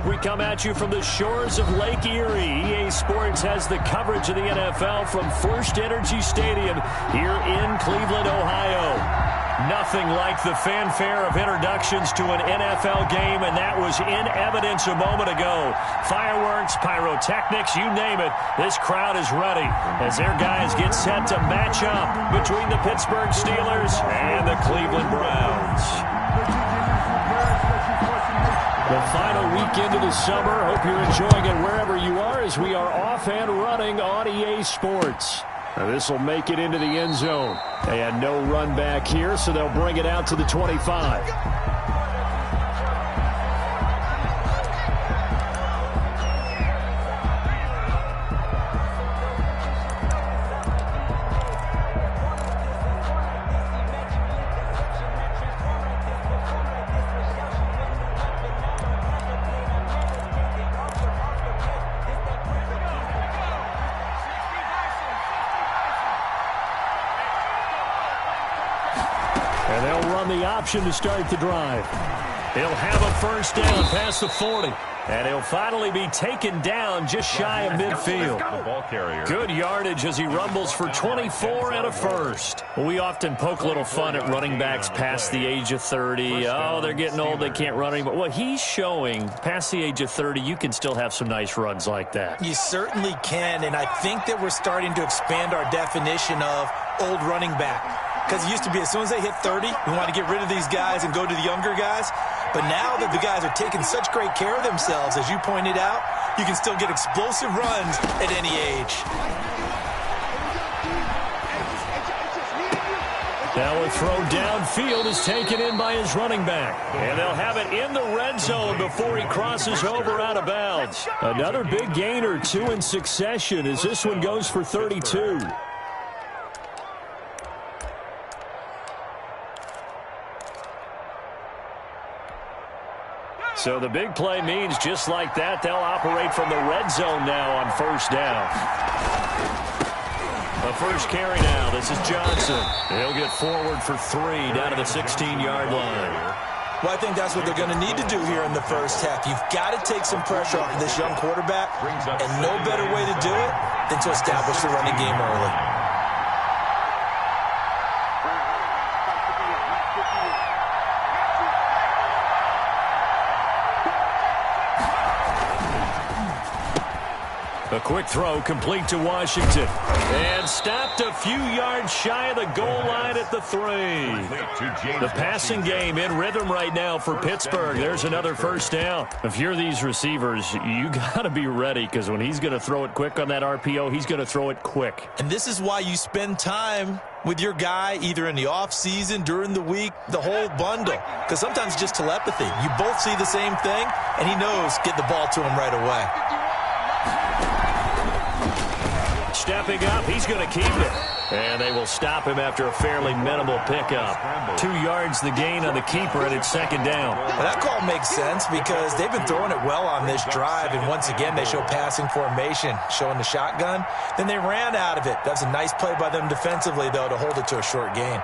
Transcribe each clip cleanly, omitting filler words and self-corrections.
We come at you from the shores of Lake Erie. EA Sports has the coverage of the NFL from First Energy Stadium here in Cleveland, Ohio. Nothing like the fanfare of introductions to an NFL game, and that was in evidence a moment ago. Fireworks, pyrotechnics, you name it. This crowd is ready as their guys get set to match up between the Pittsburgh Steelers and the Cleveland Browns. The final weekend of the summer. Hope you're enjoying it wherever you are as we are off and running on EA Sports. Now this will make it into the end zone. They had no run back here, so they'll bring it out to the 25. And they'll run the option to start the drive. He'll have a first down past the 40. And he'll finally be taken down just shy of midfield. Good yardage as he rumbles for 24 and a first. Well, we often poke a little fun at running backs past the age of 30. Oh, they're getting old, they can't run anymore. Well, he's showing past the age of 30, you can still have some nice runs like that. You certainly can, and I think that we're starting to expand our definition of old running back. Because it used to be as soon as they hit 30, we want to get rid of these guys and go to the younger guys. But now that the guys are taking such great care of themselves, as you pointed out, you can still get explosive runs at any age. Now a throw downfield is taken in by his running back. And they'll have it in the red zone before he crosses over out of bounds. Another big gain or two in succession as this one goes for 32. So the big play means just like that, they'll operate from the red zone now on first down. A first carry now. This is Johnson. He'll get forward for 3 down to the 16-yard line. Well, I think that's what they're going to need to do here in the first half. You've got to take some pressure off of this young quarterback, and no better way to do it than to establish the running game early. A quick throw complete to Washington. And stopped a few yards shy of the goal line at the 3. The passing game in rhythm right now for Pittsburgh. There's another first down. If you're these receivers, you got to be ready because when he's going to throw it quick on that RPO, he's going to throw it quick. And this is why you spend time with your guy either in the offseason, during the week, the whole bundle. Because sometimes it's just telepathy. You both see the same thing, and he knows get the ball to him right away. Stepping up, he's going to keep it. And they will stop him after a fairly minimal pickup. 2 yards the gain on the keeper, and it's second down. Well, that call makes sense because they've been throwing it well on this drive, and once again they show passing formation, showing the shotgun. Then they ran out of it. That's a nice play by them defensively, though, to hold it to a short gain.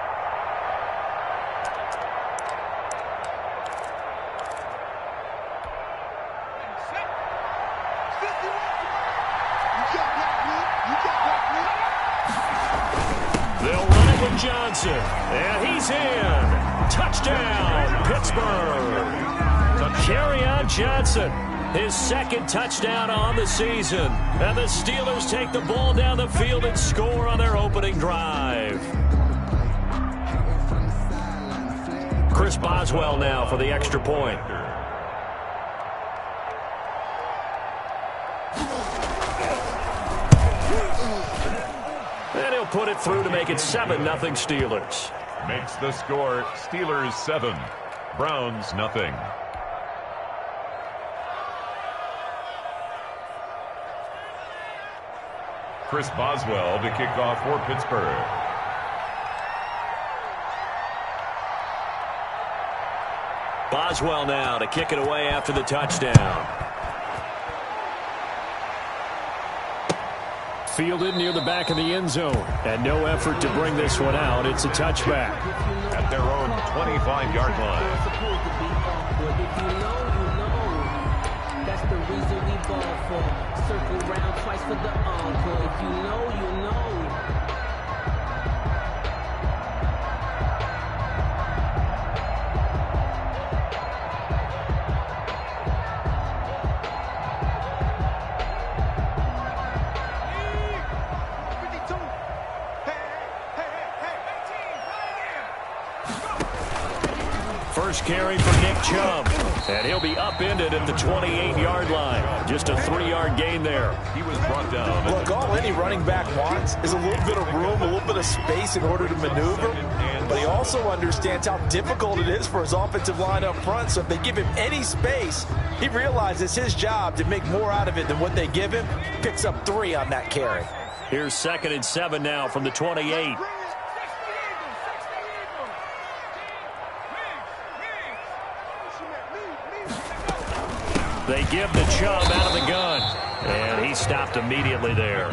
Johnson, and he's in. Touchdown, Pittsburgh. Kerryon Johnson, his second touchdown on the season. And the Steelers take the ball down the field and score on their opening drive. Chris Boswell now for the extra point. And he'll put it through to make it 7-0 Steelers. Makes the score Steelers 7, Browns nothing. Chris Boswell to kick off for Pittsburgh. Boswell now to kick it away after the touchdown. Fielded near the back of the end zone. And no effort to bring this one out. It's a touchback. At their own 25-yard line. That's for the encore. If you know, you know. First carry for Nick Chubb, and he'll be upended at the 28-yard line. Just a 3-yard gain there. He was brought down. Look, all any running back wants is a little bit of room, a little bit of space in order to maneuver. But he also understands how difficult it is for his offensive line up front. So if they give him any space, he realizes his job to make more out of it than what they give him. Picks up 3 on that carry. Here's 2nd and 7 now from the 28. They give the Chubb out of the gun, and he stopped immediately there.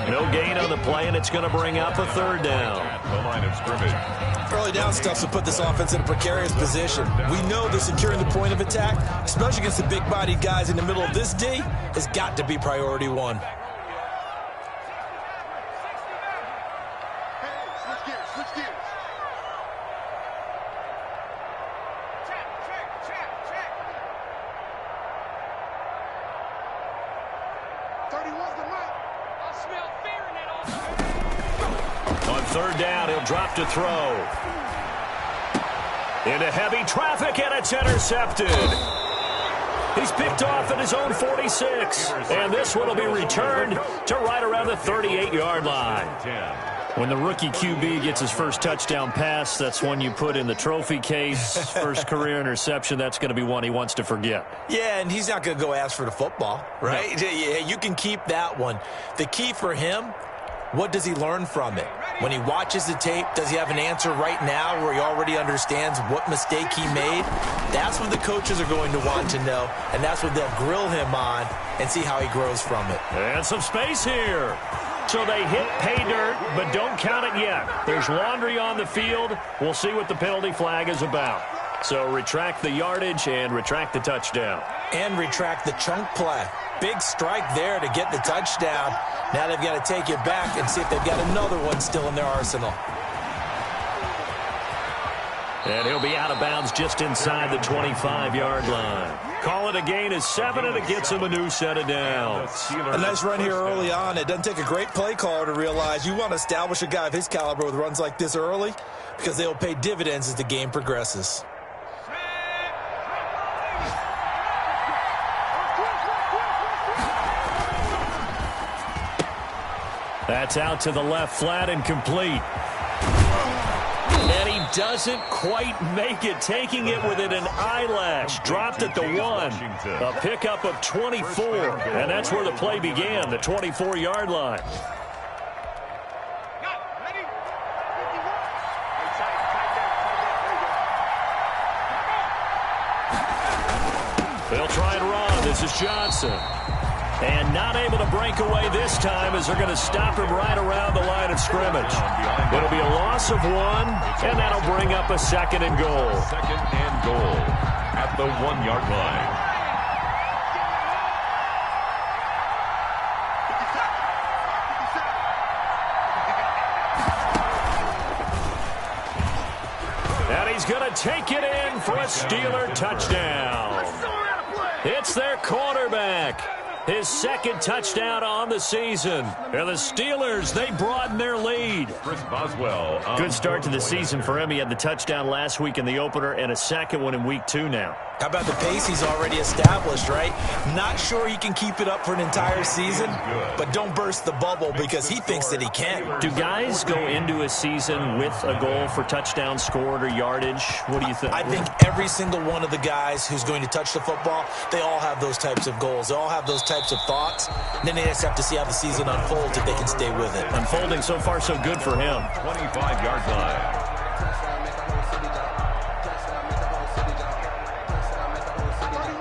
No gain on the play, and it's going to bring up a 3rd down. At the line of scrimmage. Early down stuff to put this offense in a precarious position. We know that securing the point of attack, especially against the big-bodied guys in the middle of this D, has got to be priority 1. On 3rd down, he'll drop to throw. Into heavy traffic, and it's intercepted. He's picked off at his own 46. And this one will be returned to right around the 38-yard line. When the rookie QB gets his first touchdown pass, that's one you put in the trophy case. First career interception, that's going to be one he wants to forget. Yeah, and he's not going to go ask for the football, right? No. Yeah, you can keep that one. The key for him, what does he learn from it? When he watches the tape, does he have an answer right now where he already understands what mistake he made? That's what the coaches are going to want to know, and that's what they'll grill him on and see how he grows from it. And some space here. So they hit pay dirt, but don't count it yet. There's laundry on the field. We'll see what the penalty flag is about. So retract the yardage and retract the touchdown. And retract the chunk play. Big strike there to get the touchdown. Now they've got to take it back and see if they've got another one still in their arsenal. And he'll be out of bounds just inside the 25-yard line. Call it a gain of 7, and it gets him a new set of downs. A nice run here early on. It doesn't take a great play caller to realize you want to establish a guy of his caliber with runs like this early because they will pay dividends as the game progresses. That's out to the left flat and complete. And he doesn't quite make it, taking it within an eyelash. Dropped at the 1. A pickup of 24. And that's where the play began, the 24-yard line. They'll try and run. This is Johnson. And not able to break away this time as they're going to stop him right around the line of scrimmage. It'll be a loss of 1, and that'll bring up a 2nd and goal. 2nd and goal at the 1-yard line. And he's going to take it in for a Steeler touchdown. It's their quarterback. His 2nd touchdown on the season. And the Steelers, they broaden their lead. Chris Boswell. Good start to the season for him. He had the touchdown last week in the opener and a 2nd one in week 2 now. How about the pace he's already established, right? Not sure he can keep it up for an entire season, but don't burst the bubble because he thinks that he can. Do guys go into a season with a goal for touchdowns scored or yardage? What do you think? I think every single one of the guys who's going to touch the football, they all have those types of goals. They all have those types of thoughts. And then they just have to see how the season unfolds if they can stay with it. Unfolding so far so good for him. 25-yard line.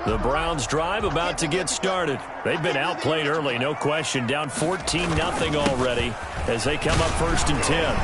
The Browns drive about to get started. They've been outplayed early, no question. Down 14-0 already as they come up 1st and 10.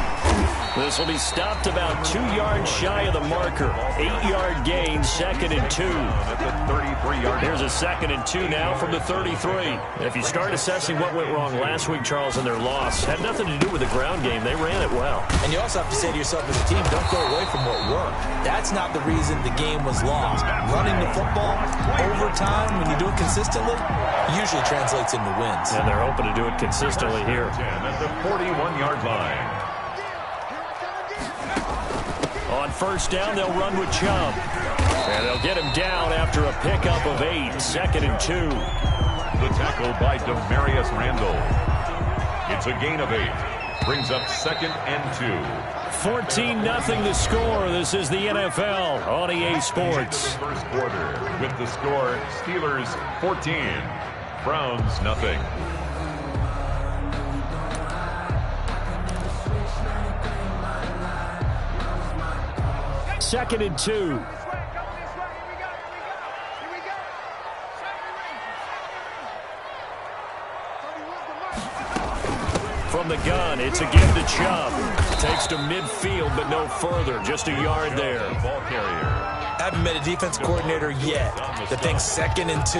This will be stopped about 2 yards shy of the marker. 8-yard gain, 2nd and 2. At the 33-yard. Here's a 2nd and 2 now from the 33. If you start assessing what went wrong last week, Charles, in their loss, had nothing to do with the ground game. They ran it well. And you also have to say to yourself as a team, don't go away from what worked. That's not the reason the game was lost. Running the football over time, when you do it consistently, usually translates into wins. And they're hoping to do it consistently here. 10 at the 41-yard line. On first down, they'll run with Chubb. And they'll get him down after a pickup of 8, 2nd and 2. The tackle by Demarius Randall. It's a gain of 8. Brings up 2nd and 2. 14-0 the score. This is the NFL on EA Sports. First quarter with the score Steelers 14, Browns nothing. 2nd and 2. From the gun, it's a give to Chubb. Takes to midfield, but no further. Just a yard there. Ball carrier. Haven't met a defense coordinator yet that thinks 2nd and 2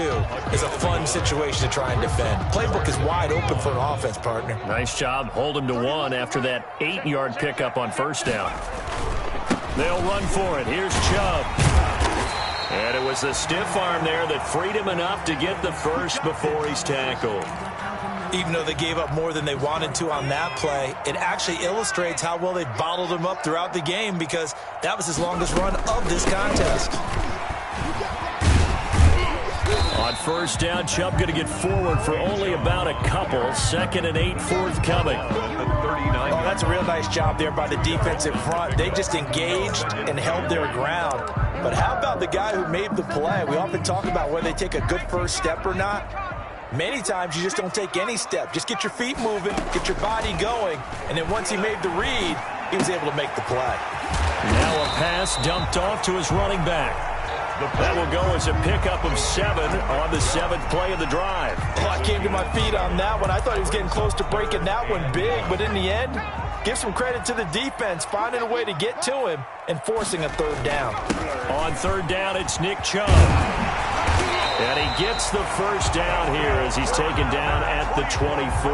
is a fun situation to try and defend. Playbook is wide open for an offense, partner. Nice job. Hold him to 1 after that 8-yard pickup on first down. They'll run for it. Here's Chubb. And it was the stiff arm there that freed him enough to get the first before he's tackled. Even though they gave up more than they wanted to on that play, it actually illustrates how well they bottled him up throughout the game because that was his longest run of this contest. On first down, Chubb going to get forward for only about a couple. 2nd and 8 forthcoming. Oh, that's a real nice job there by the defensive front. They just engaged and held their ground. But how about the guy who made the play? We often talk about whether they take a good first step or not. Many times you just don't take any step. Just get your feet moving, get your body going, and then once he made the read, he was able to make the play. Now a pass dumped off to his running back. That will go as a pickup of 7 on the 7th play of the drive. Oh, I came to my feet on that one. I thought he was getting close to breaking that one big, but in the end, give some credit to the defense, finding a way to get to him and forcing a 3rd down. On 3rd down, it's Nick Chubb. And he gets the first down here as he's taken down at the 24.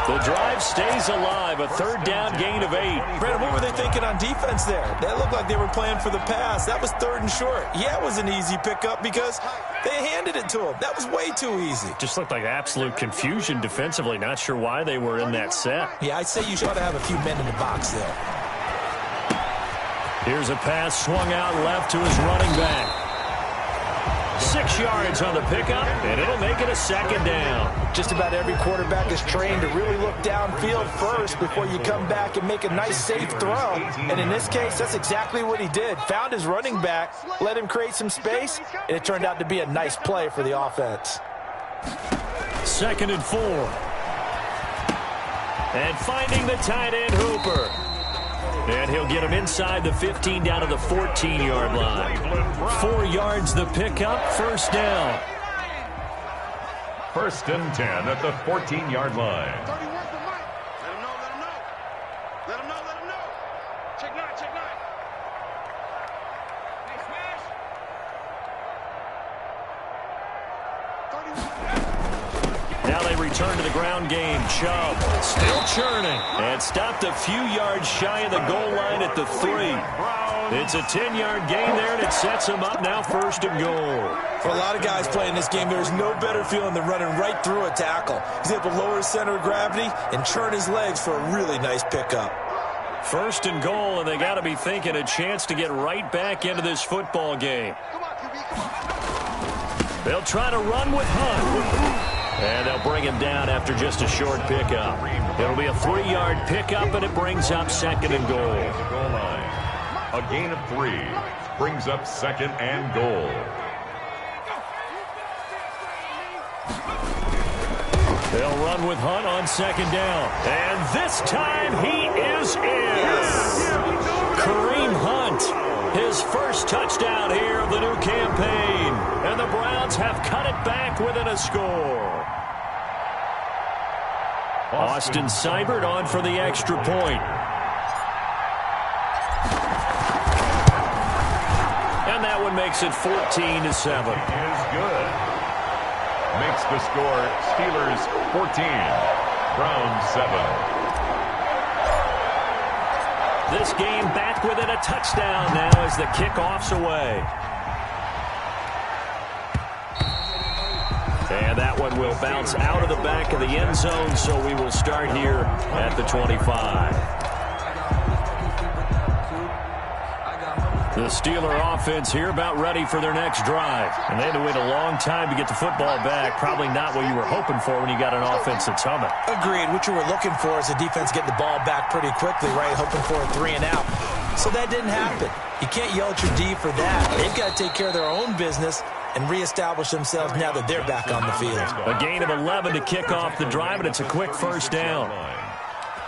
The drive stays alive, a 3rd down gain of 8. Brandon, what were they thinking on defense there? That looked like they were playing for the pass. That was 3rd and short. Yeah, it was an easy pickup because they handed it to him. That was way too easy. Just looked like absolute confusion defensively. Not sure why they were in that set. Yeah, I'd say you ought to have a few men in the box there. Here's a pass swung out left to his running back. 6 yards on the pickup, and it'll make it a 2nd down. Just about every quarterback is trained to really look downfield first before you come back and make a nice, safe throw. And in this case, that's exactly what he did. Found his running back, let him create some space, and it turned out to be a nice play for the offense. 2nd and 4. And finding the tight end, Hooper. And he'll get him inside the 15 down to the 14-yard line. 4 yards the pickup, first down. 1st and 10 at the 14-yard line. Let him know. Let him know. Check 9. Now they return to the ground game. Chubb still churning and stopped a few yards shy of the goal line at the 3. It's a 10-yard gain there, and it sets him up now 1st and goal. For a lot of guys playing this game, there's no better feeling than running right through a tackle. He's able to lower his center of gravity and churn his legs for a really nice pickup. 1st and goal, and they got to be thinking a chance to get right back into this football game. They'll try to run with Hunt. And they'll bring him down after just a short pickup. It'll be a 3-yard pickup, and it brings up 2nd and goal. Goal line. A gain of 3 brings up 2nd and goal. They'll run with Hunt on 2nd down. And this time he is in. Kareem Hunt, his first touchdown here of the new campaign. And the Browns have cut it back within a score. Austin Seibert on for the extra point. makes it 14-7. Is good. Makes the score Steelers 14, Browns 7. This game back within a touchdown now as the kickoff's away. And that one will bounce out of the back of the end zone, so we will start here at the 25. The Steeler offense here about ready for their next drive. And they had to wait a long time to get the football back. Probably not what you were hoping for when you got an offense that's humming. Agreed. What you were looking for is the defense getting the ball back pretty quickly, right? Hoping for a 3 and out. So that didn't happen. You can't yell at your D for that. They've got to take care of their own business and reestablish themselves now that they're back on the field. A gain of 11 to kick off the drive, and it's a quick first down.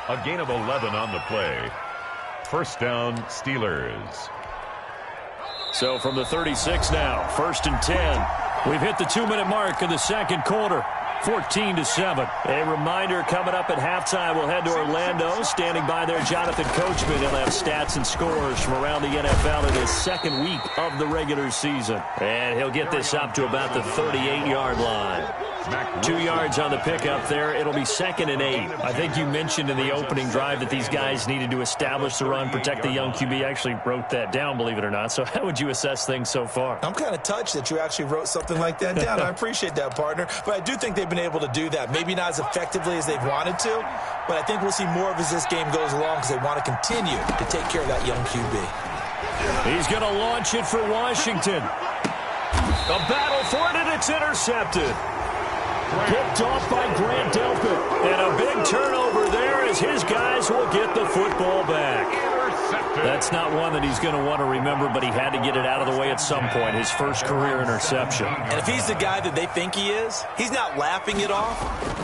A gain of 11 on the play. First down, Steelers. So from the 36 now, 1st and 10. We've hit the 2-minute mark in the second quarter. 14-7. A reminder coming up at halftime. We'll head to Orlando. Standing by there, Jonathan Coachman. He'll have stats and scores from around the NFL in his second week of the regular season. And he'll get this up to about the 38-yard line. 2 yards on the pickup there. It'll be 2nd and 8. I think you mentioned in the opening drive that these guys needed to establish the run, protect the young QB. I actually wrote that down, believe it or not. So how would you assess things so far? I'm kind of touched that you actually wrote something like that down. I appreciate that, partner. But I do think they've been able to do that. Maybe not as effectively as they've wanted to, but I think we'll see more of as this game goes along because they want to continue to take care of that young QB. He's going to launch it for Washington. A battle for it, and it's intercepted. Picked off by Grant Delpit. And a big turnover there as his guys will get the football back. That's not one that he's going to want to remember, but he had to get it out of the way at some point. His first career interception. And if he's the guy that they think he is, he's not laughing it off,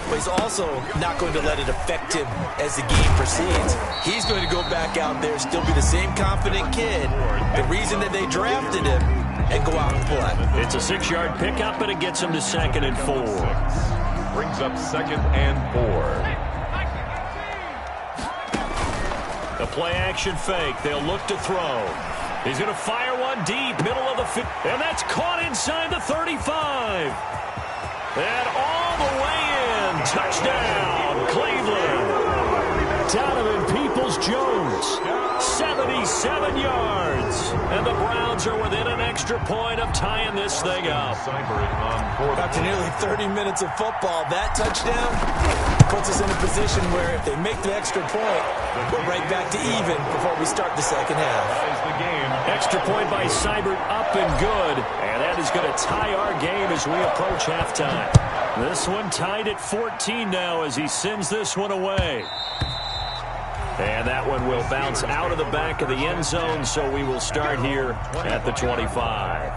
but he's also not going to let it affect him as the game proceeds. He's going to go back out there, still be the same confident kid, the reason that they drafted him, and go out and play. It's a 6-yard pickup, and it gets him to 2nd and 4. Brings up 2nd and 4. The play-action fake. They'll look to throw. He's going to fire one deep, middle of the field, and that's caught inside the 35. And all the way in. Touchdown, Cleveland. Donovan Peoples-Jones, 77 yards. And the Browns are within an extra point of tying this thing up. After nearly 30 minutes of football, that touchdown puts us in a position where if they make the extra point, we're right back to even before we start the second half. Extra point by Seibert, up and good. And that is going to tie our game as we approach halftime. This one tied at 14 now as he sends this one away. And that one will bounce out of the back of the end zone, so we will start here at the 25.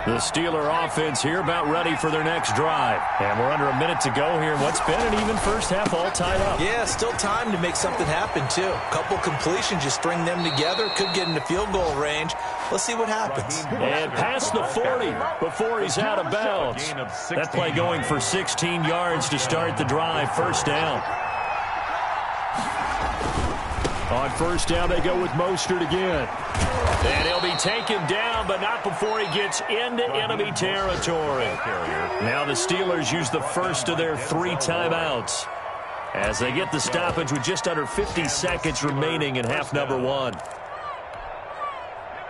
The Steeler offense here about ready for their next drive. And we're under a minute to go here. What's been an even first half all tied up. Yeah, still time to make something happen, too. A couple completions, you string them together, could get into field goal range. Let's see what happens. And past the 40 before he's out of bounds. That play going for 16 yards to start the drive. First down. On first down, they go with Mostert again. And he'll be taken down, but not before he gets into enemy territory. Now the Steelers use the first of their 3 timeouts as they get the stoppage with just under 50 seconds remaining in half number 1.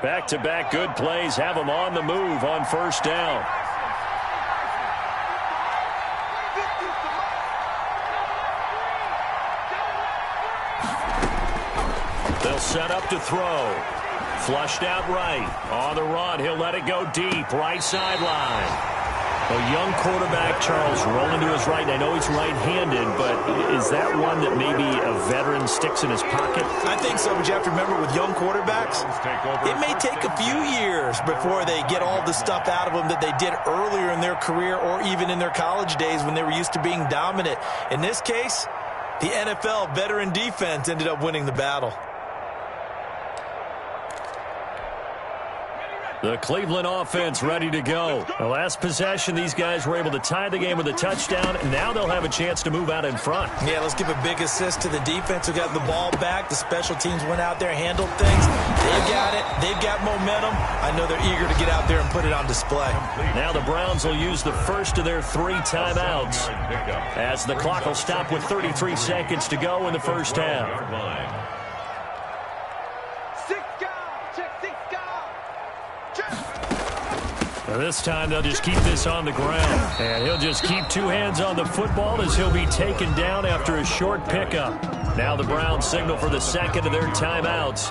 Back-to-back good plays have them on the move on first down. They'll set up to throw. Flushed out right. On the run, he'll let it go deep. Right sideline. A young quarterback, Charles, rolling to his right. I know he's right-handed, but is that one that maybe a veteran sticks in his pocket? I think so, but you have to remember with young quarterbacks, it may take a few years before they get all the stuff out of them that they did earlier in their career or even in their college days when they were used to being dominant. In this case, the NFL veteran defense ended up winning the battle. The Cleveland offense ready to go. The last possession, these guys were able to tie the game with a touchdown, and now they'll have a chance to move out in front. Yeah, let's give a big assist to the defense who got the ball back. The special teams went out there, handled things. They've got it. They've got momentum. I know they're eager to get out there and put it on display. Now the Browns will use the first of their 3 timeouts as the clock will stop with 33 seconds to go in the first half. This time they'll just keep this on the ground. And he'll just keep 2 hands on the football as he'll be taken down after a short pickup. Now the Browns signal for the second of their timeouts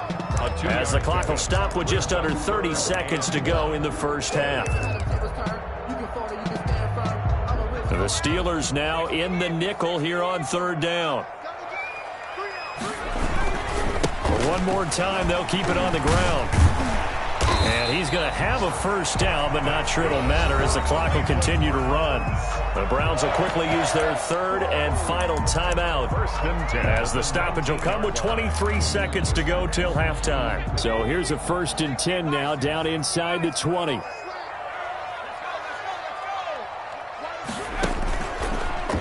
as the clock will stop with just under 30 seconds to go in the first half. The Steelers now in the nickel here on 3rd down. One more time, they'll keep it on the ground. And he's going to have a first down, but not sure it'll matter as the clock will continue to run. The Browns will quickly use their 3rd and final timeout as the stoppage will come with 23 seconds to go till halftime. So here's a 1st and 10 now down inside the 20.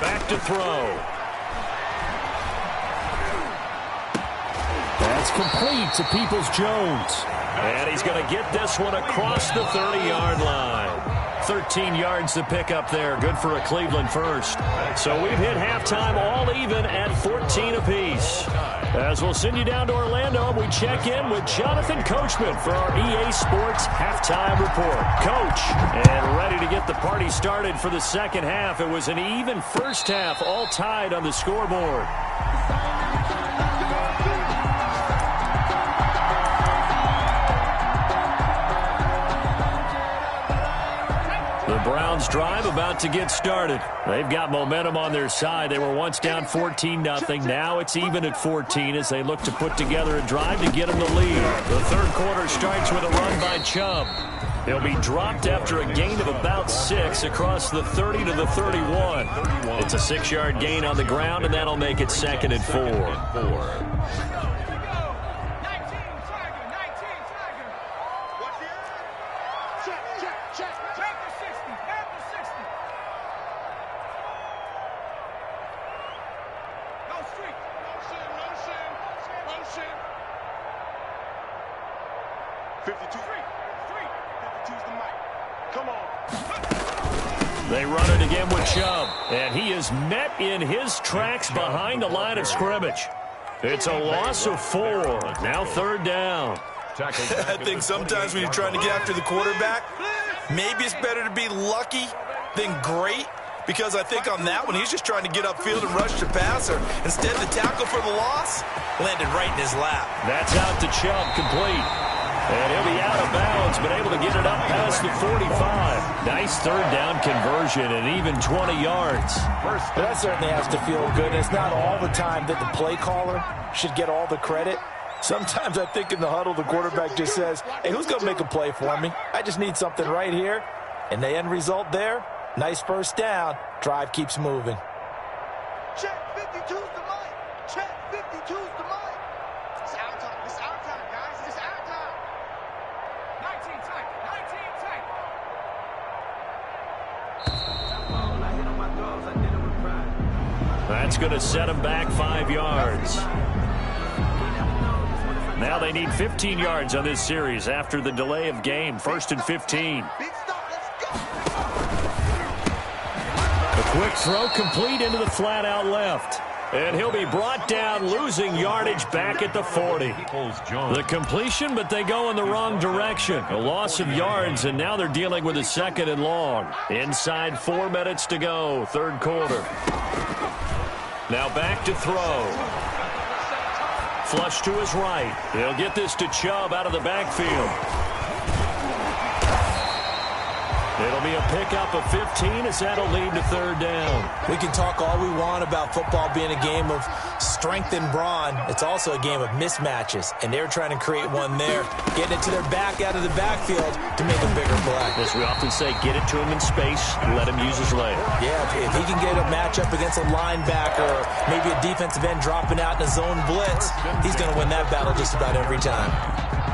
Back to throw. That's complete to Peoples-Jones. And he's going to get this one across the 30-yard line. 13 yards to pick up there. Good for a Cleveland first. So we've hit halftime all even at 14 apiece. As we'll send you down to Orlando, we check in with Jonathan Coachman for our EA Sports Halftime Report. Coach, and ready to get the party started for the second half. It was an even first half, all tied on the scoreboard. The Browns drive about to get started. They've got momentum on their side. They were once down 14-0. Now it's even at 14 as they look to put together a drive to get them the lead. The 3rd quarter starts with a run by Chubb. He'll be dropped after a gain of about 6 across the 30 to the 31. It's a 6-yard gain on the ground, and that'll make it 2nd and 4. They run it again with Chubb, and he is met in his tracks behind the line of scrimmage. It's a loss of 4. Now 3rd down. I think sometimes when you're trying to get after the quarterback, maybe it's better to be lucky than great, because I think on that one, he's just trying to get upfield and rush the passer. Instead, the tackle for the loss landed right in his lap. That's out to Chubb, complete. And he'll be out of bounds, but able to get it up past the 45. Nice 3rd down conversion and even 20 yards. That certainly has to feel good. It's not all the time that the play caller should get all the credit. Sometimes I think in the huddle, the quarterback just says, hey, who's going to make a play for me? I just need something right here. And the end result there, nice first down. Drive keeps moving. Check 52's the mic. Check 52's the mic. It's our time. It's our time, guys. It's our time. 19 tight. 19 tight. That's going to set him back 5 yards. Now they need 15 yards on this series after the delay of game. 1st and 15. Big stop. Let's go. A quick throw complete into the flat out left. And he'll be brought down, losing yardage back at the 40. The completion, but they go in the wrong direction. A loss of yards, and now they're dealing with a 2nd and long. Inside 4 minutes to go, 3rd quarter. Now back to throw. Flush to his right. He'll get this to Chubb out of the backfield. It'll be a pickup of 15 as that'll lead to third down. We can talk all we want about football being a game of strength and brawn. It's also a game of mismatches, and they're trying to create one there, getting it to their back out of the backfield to make a bigger play. As we often say, get it to him in space, let him use his leg. Yeah, if he can get a matchup against a linebacker or maybe a defensive end dropping out in a zone blitz, he's going to win that battle just about every time.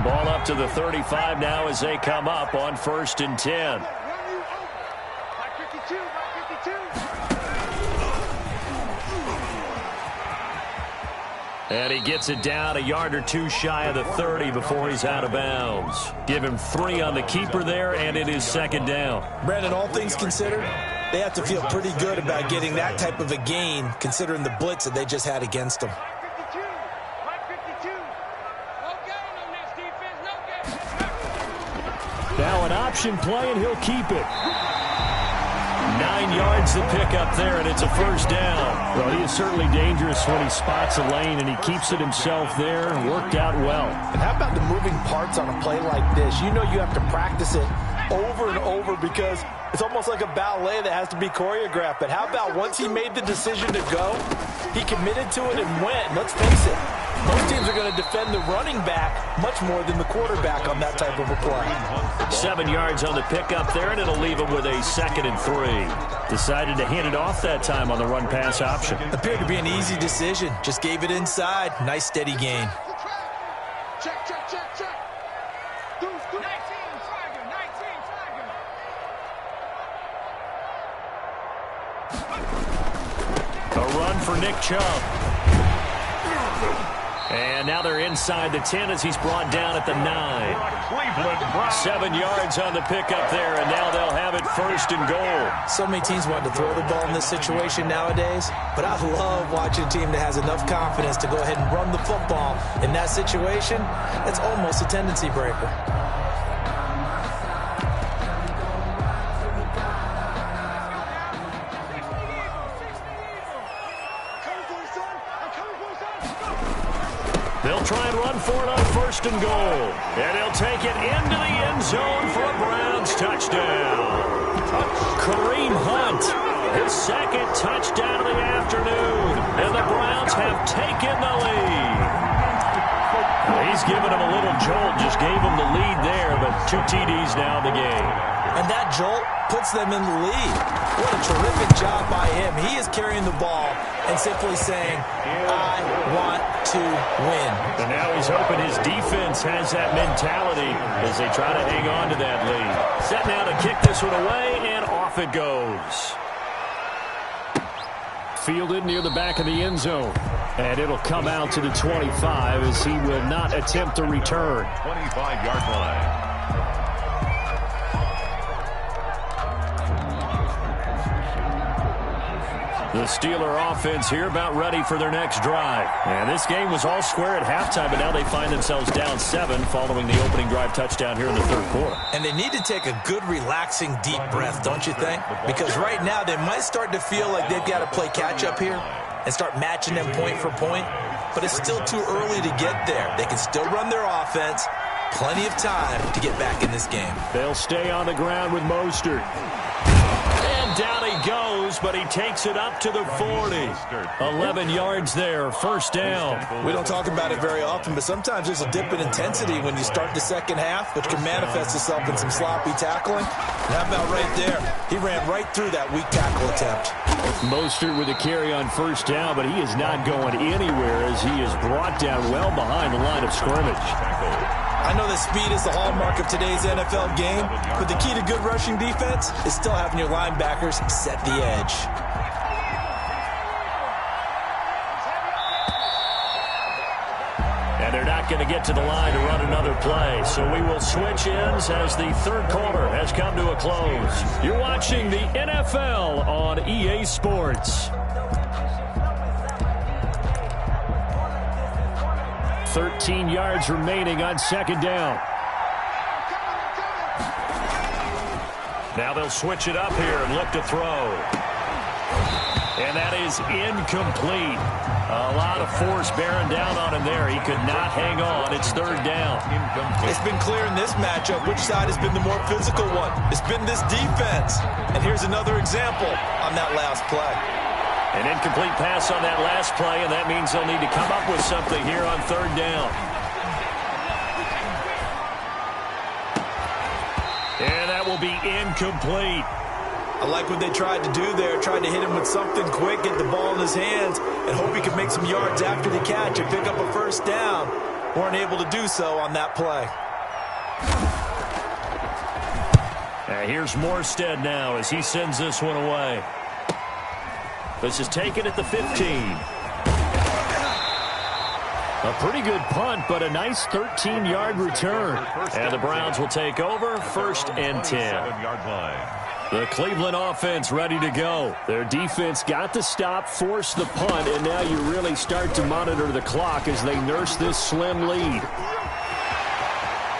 Ball up to the 35 now as they come up on 1st and 10. And he gets it down a yard or two shy of the 30 before he's out of bounds. Give him 3 on the keeper there, and it is 2nd down. Brandon, all things considered, they have to feel pretty good about getting that type of a gain, considering the blitz that they just had against them. Now an option play, and he'll keep it. 9 yards to pick up there, and it's a 1st down. Well, he is certainly dangerous when he spots a lane, and he keeps it himself there. Worked out well. And how about the moving parts on a play like this? You know you have to practice it over and over because it's almost like a ballet that has to be choreographed. But how about once he made the decision to go, he committed to it and went. Let's face it, most teams are going to defend the running back much more than the quarterback on that type of a play. 7 yards on the pickup there, and it'll leave him with a 2nd and 3. Decided to hand it off that time on the run-pass option. Appeared to be an easy decision. Just gave it inside. Nice, steady gain. Check, check, check, check. 19 Tiger, 19 Tiger. A run for Nick Chubb. And now they're inside the 10 as he's brought down at the 9. 7 yards on the pickup there, and now they'll have it 1st and goal. So many teams want to throw the ball in this situation nowadays, but I love watching a team that has enough confidence to go ahead and run the football. In that situation, it's almost a tendency breaker. They'll try and run for it on 1st and goal. And he'll take it into the end zone for a Browns touchdown. Kareem Hunt, his 2nd touchdown of the afternoon. And the Browns have taken the lead. He's given him a little jolt, just gave him the lead there, but 2 TDs now in the game. And that jolt puts them in the lead. What a terrific job by him. He is carrying the ball and simply saying, I want to win. And now he's hoping his defense has that mentality as they try to hang on to that lead. Set now to kick this one away, and off it goes. Fielded near the back of the end zone. And it'll come out to the 25 as he will not attempt to return. 25-yard line. The Steeler offense here about ready for their next drive. And this game was all square at halftime, but now they find themselves down 7 following the opening drive touchdown here in the 3rd quarter. And they need to take a good, relaxing, deep breath, don't you think? Because right now they might start to feel like they've got to play catch-up here and start matching them point for point. But it's still too early to get there. They can still run their offense. Plenty of time to get back in this game. They'll stay on the ground with Mostert. And down he goes, but he takes it up to the 40. 11 yards there, 1st down. We don't talk about it very often, but sometimes there's a dip in intensity when you start the second half, which can manifest itself in some sloppy tackling. And how about right there? He ran right through that weak tackle attempt. Mostert with a carry on 1st down, but he is not going anywhere as he is brought down well behind the line of scrimmage. I know that speed is the hallmark of today's NFL game, but the key to good rushing defense is still having your linebackers set the edge. And they're not going to get to the line to run another play, so we will switch ends as the 3rd quarter has come to a close. You're watching the NFL on EA Sports. 13 yards remaining on 2nd down. Now they'll switch it up here and look to throw. And that is incomplete. A lot of force bearing down on him there. He could not hang on. It's third down. It's been clear in this matchup which side has been the more physical one. It's been this defense. And here's another example on that last play. An incomplete pass on that last play, and that means they'll need to come up with something here on third down. And that will be incomplete. I like what they tried to do there, tried to hit him with something quick, get the ball in his hands, and hope he could make some yards after the catch and pick up a first down. Weren't able to do so on that play. Here's Morstead now as he sends this one away. This is taken at the 15. A pretty good punt, but a nice 13-yard return. And the Browns will take over, 1st and 10. The Cleveland offense ready to go. Their defense got to stop, force the punt, and now you really start to monitor the clock as they nurse this slim lead.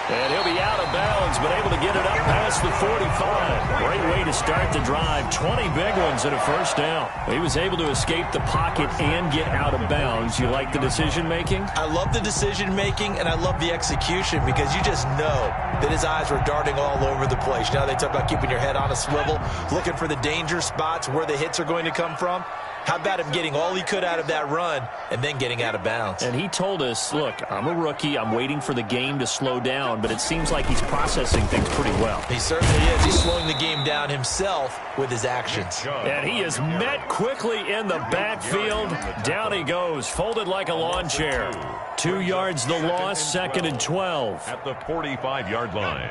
And he'll be out of bounds, but able to get it up past the 45. Great way to start the drive. 20 big ones and a first down. He was able to escape the pocket and get out of bounds. You like the decision-making? I love the decision-making, and I love the execution because you just know that his eyes were darting all over the place. You know, they talk about keeping your head on a swivel, looking for the danger spots where the hits are going to come from. How about him getting all he could out of that run and then getting out of bounds? And he told us, look, I'm a rookie. I'm waiting for the game to slow down, but it seems like he's processing things pretty well. He certainly is. He's slowing the game down himself with his actions. And he is met quickly in the backfield. Down he goes, folded like a lawn chair. 2 yards the loss, 2nd and 12. At the 45-yard line.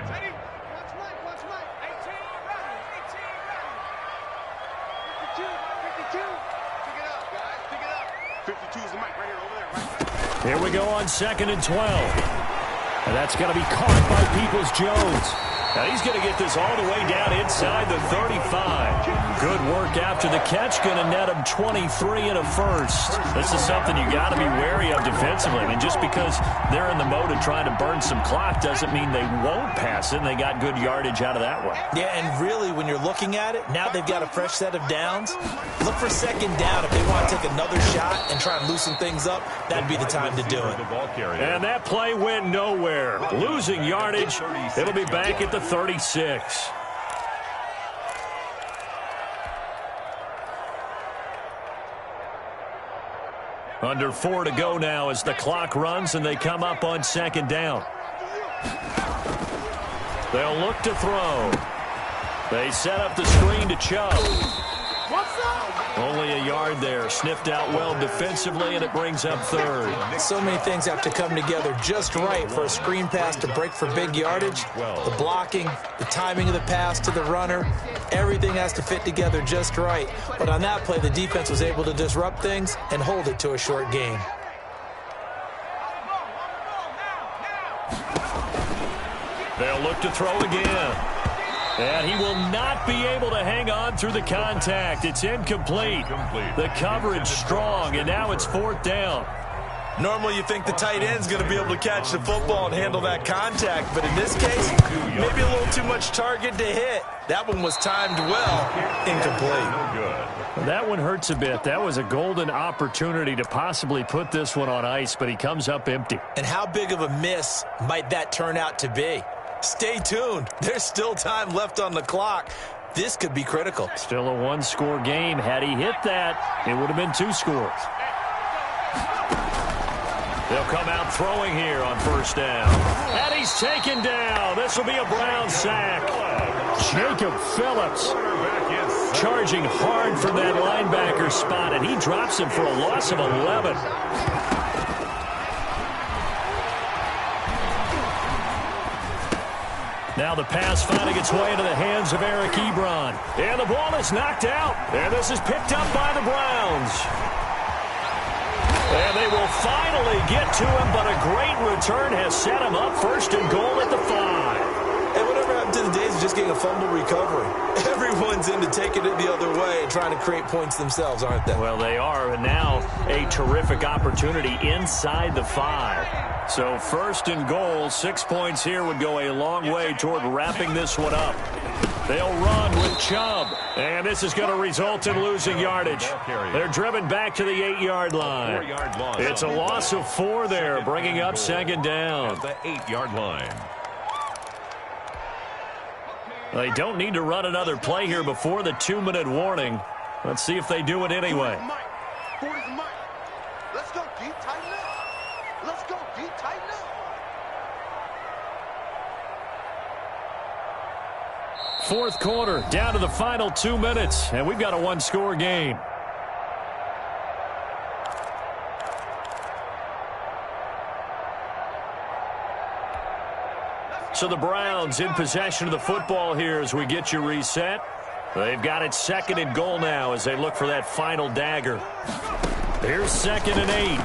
Here we go on 2nd and 12. And that's going to be caught by Peoples-Jones. Now he's going to get this all the way down inside the 35. Good work after the catch. Going to net him 23 and a first. This is something you got to be wary of defensively. I mean, just because they're in the mode of trying to burn some clock doesn't mean they won't pass it. And they got good yardage out of that one. Yeah, and really, when you're looking at it, now they've got a fresh set of downs. Look for 2nd down. If they want to take another shot and try and loosen things up, that'd be the time to do it. And that play went nowhere. Losing yardage. It'll be back at the 36. Under 4 to go now as the clock runs and they come up on 2nd down. They'll look to throw. They set up the screen to Chubb. Only a yard there. Sniffed out well defensively, and it brings up 3rd. So many things have to come together just right for a screen pass to break for big yardage. The blocking, the timing of the pass to the runner, everything has to fit together just right. But on that play, the defense was able to disrupt things and hold it to a short gain. They'll look to throw again. And he will not be able to hang on through the contact. It's incomplete. The coverage strong, and now it's 4th down. Normally you think the tight end's going to be able to catch the football and handle that contact, but in this case, maybe a little too much target to hit. That one was timed well, incomplete. That one hurts a bit. That was a golden opportunity to possibly put this one on ice, but he comes up empty. And how big of a miss might that turn out to be? Stay tuned. There's still time left on the clock. This could be critical. Still a 1-score game. Had he hit that, it would have been 2 scores. They'll come out throwing here on 1st down. And he's taken down. This will be a Brown sack. Jacob Phillips charging hard from that linebacker spot, and he drops him for a loss of 11. Now the pass finding its way into the hands of Eric Ebron. And the ball is knocked out. And this is picked up by the Browns. And they will finally get to him, but a great return has set him up 1st and goal at the 5. And whatever happened to the days of just getting a fumble recovery? Everyone's into taking it the other way and trying to create points themselves, aren't they? Well, they are, and now a terrific opportunity inside the 5. So 1st and goal, 6 points here would go a long way toward wrapping this one up. They'll run with Chubb. And this is going to result in losing yardage. They're driven back to the 8-yard line. It's a loss of 4 there, bringing up second down. At the 8-yard line. They don't need to run another play here before the 2-minute warning. Let's see if they do it anyway. Let's go deep, tighten up. Let's go deep, tighten up. Fourth quarter, down to the final 2 minutes, and we've got a one-score game. So the Browns in possession of the football here as we get you reset. They've got it second and goal now as they look for that final dagger. Here's 2nd and 8.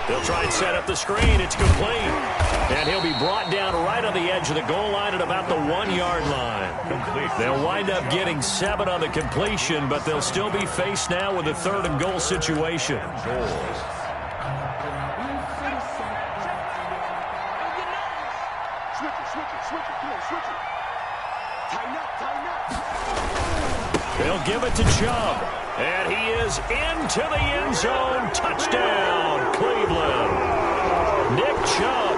They'll try and set up the screen. It's complete. And he'll be brought down right on the edge of the goal line at about the 1-yard line. They'll wind up getting 7 on the completion, but they'll still be faced now with a 3rd and goal situation. They'll give it to Chubb. And he is into the end zone. Touchdown, Cleveland. Nick Chubb,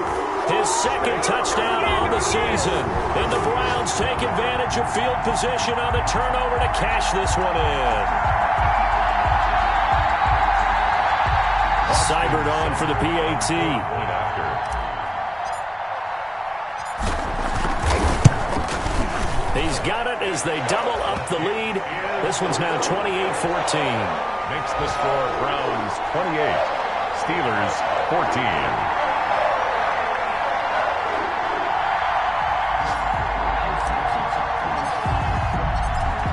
his 2nd touchdown on the season. And the Browns take advantage of field position on the turnover to cash this one in. Seibert on for the PAT. He's got it as they double up the lead. This one's now 28-14. Makes the score Browns 28, Steelers 14.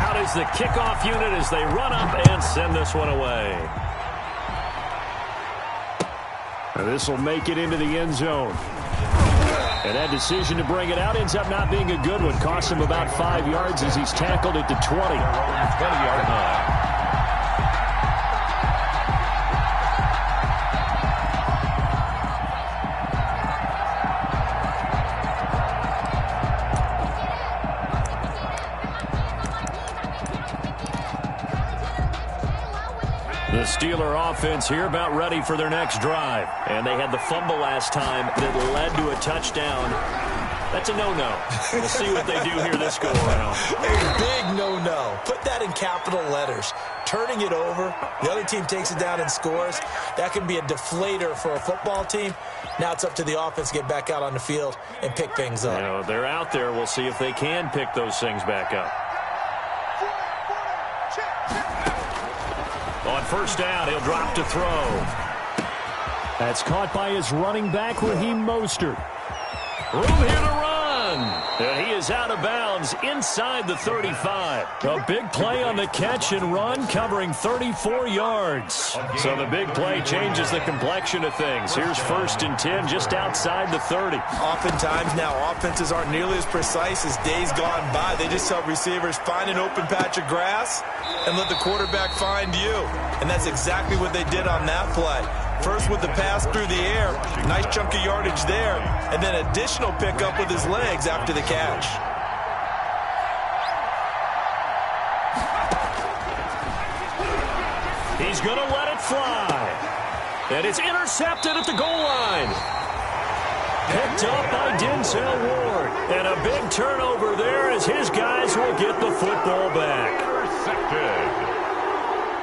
Out is the kickoff unit as they run up and send this one away. And this will make it into the end zone. And that decision to bring it out ends up not being a good one. Costs him about 5 yards as he's tackled at the 20. 20-yard line. The Steeler offense here about ready for their next drive. And they had the fumble last time that led to a touchdown. That's a no-no. We'll see what they do here this go-around. A big no-no. Put that in capital letters. Turning it over, the other team takes it down and scores. That can be a deflator for a football team. Now it's up to the offense to get back out on the field and pick things up. You know, they're out there. We'll see if they can pick those things back up. On first down, he'll drop to throw. That's caught by his running back, Raheem Mostert. Room here to run. And he is out of bounds inside the 35. A big play on the catch and run, covering 34 yards. So the big play changes the complexion of things. Here's 1st and 10 just outside the 30. Oftentimes now, offenses aren't nearly as precise as days gone by. They just help receivers find an open patch of grass and let the quarterback find you. And that's exactly what they did on that play. First with the pass through the air, nice chunk of yardage there, and then additional pickup with his legs after the catch. He's going to let it fly. And it's intercepted at the goal line. Picked up by Denzel Ward. And a big turnover there as his guys will get the football back. Intercepted.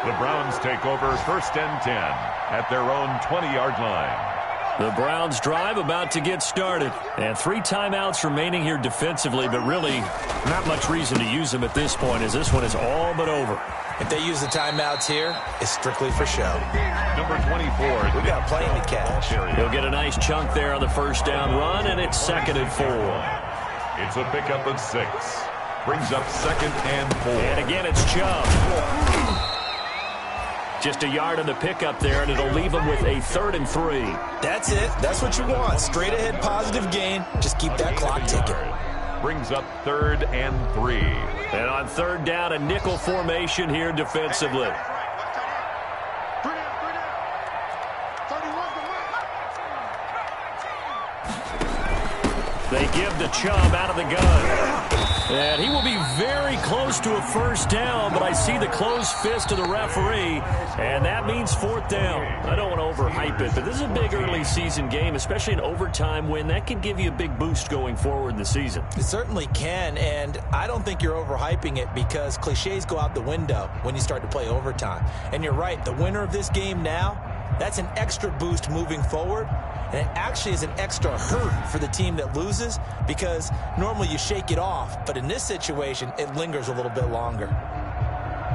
The Browns take over 1st and 10 at their own 20-yard line. The Browns drive about to get started. And 3 timeouts remaining here defensively, but really not much reason to use them at this point as this one is all but over. If they use the timeouts here, it's strictly for show. Number 24. We got plenty to catch. He'll get a nice chunk there on the first down run, and it's 2nd and 4. It's a pickup of 6. Brings up 2nd and 4. And again, it's Chubb. Just a yard on the pickup there, and it'll leave him with a 3rd and 3. That's it. That's what you want. Straight ahead positive gain. Just keep that clock ticking. Brings up 3rd and 3. And on 3rd down, a nickel formation here defensively. They give the Chubb out of the gun. And he will be very close to a first down, but I see the closed fist of the referee, and that means fourth down. I don't want to overhype it, but this is a big early season game, especially an overtime win. That can give you a big boost going forward in the season. It certainly can, and I don't think you're overhyping it because cliches go out the window when you start to play overtime. And you're right, the winner of this game now, that's an extra boost moving forward. And it actually is an extra hurt for the team that loses because normally you shake it off. But in this situation, it lingers a little bit longer.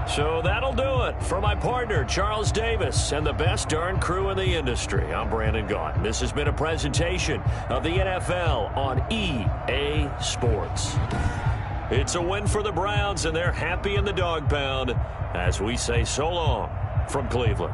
So that'll do it for my partner, Charles Davis, and the best darn crew in the industry. I'm Brandon Gaughan. This has been a presentation of the NFL on EA Sports. It's a win for the Browns, and they're happy in the dog pound as we say so long from Cleveland.